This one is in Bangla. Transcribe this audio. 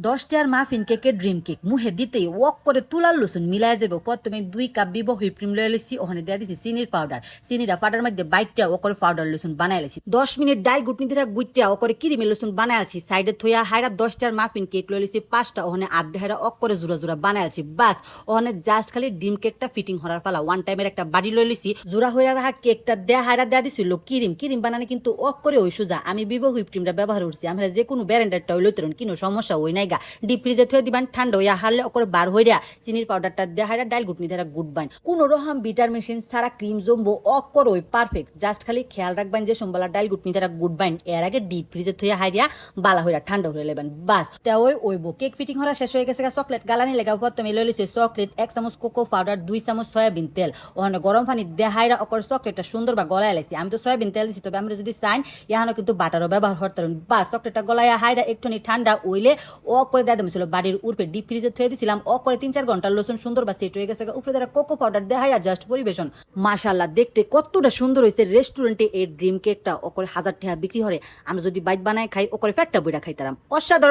10টার মাফিন কেকের ড্রিম কেক মুহে দিতেই ওয়াক করে তুলার লসুন মিলাই যাবে। প্রথমে 2 কাপ বিব হুইপ ক্রিম লয়ে লেছি, ওখানে দিয়ে দিছি চিনির পাউডার। চিনিটা ফাটার মধ্যে বাইটটা ও করে পাউডার লসুন বানাই লেছি। 10 মিনিট ডাল গুটনি দিয়ে গুইটটা ও করে ক্রিমি লসুন বানাই আছি। সাইডে থইয়া হাইরা 10টার মাফিন কেক লয়ে লেছি 5টা, ওখানে আধা হাইরা ওক করে জোড়া জোড়া বানাই আছি। বাস ওখানে জাস্ট খালি ডিম কেকটা ফিটিং হওয়ার পালা। ওয়ান টাইমের একটা বাড়ি লয়ে লেছি, জোড়া হইয়া রাখা কেকটা দেয়া হাইরা দেয়া দিছিল ক্রিম বানানি কিন্তু ওক করে ওই সুজা। আমি বিব হুইপ ক্রিমটা ব্যবহার করছি। আমরা যে কোনো ব্র্যান্ডেরটা হইলো তরুণ কোনো সমস্যা হই নাই গা। ডিপ ফ্রিজে থুয়ে দিবেন, ঠান্ডা হইয়া হারলে ওকরে বার হইয়া চিনির পাউডারটা দেহাইরা ডাল গুটনি ধারা গুড বাইন। কোন রকম বিটার মেশিন সারা ক্রিম জম্বো অকর ওই পারফেক্ট। জাস্ট খালি খেয়াল রাখবেন যে সম্বলা ডাল গুটনি ধারা গুড বাইন এর আগে ডিপ ফ্রিজে থুয়ে হাইয়া বালা হইয়া ঠান্ডা হয়ে লেবেন। বাস তা ওইবো কেক ফিটিং হওয়া শেষ হয়ে গেছে। চকলেট গালানি লেগা প্রথমে লই লিছে চকলেট 1 চামচ, কোকো পাউডার 2 চামচ, সয়াবিন তেল। ওখানে গরম পানি দেহাইরা ওকর চকলেটটা সুন্দর বা গলায় লাইছি। আমি তো সয়াবিন তেল দিছি, তবে আমরা যদি চাই এখানে কিন্তু বাটারও ব্যবহার করতে পারেন। বাস চকলেটটা গলায় হাইরা একটুখানি ঠান্ডা হইলে ও করে দেওয়া দিয়েছিল বাড়ির উপরে ডিপ ফ্রিজে থুয়ে দিছিলাম। ও করে 3-4 ঘন্টা লসুন সুন্দর বা সেট হয়ে গেছে। উপরে দ্বারা কোকো পাউডার দেহাইরা জাস্ট পরিবেশন। মাশাআল্লাহ দেখতে কতটা সুন্দর হয়েছে। রেস্টুরেন্টে এই ড্রিম কেকটা ও করে 1000 টাকা বিক্রি হয়। আমরা যদি বাইক বানায় খাই ও করে ফ্যাটটা বইরা খাইতাম। অসাধারণ।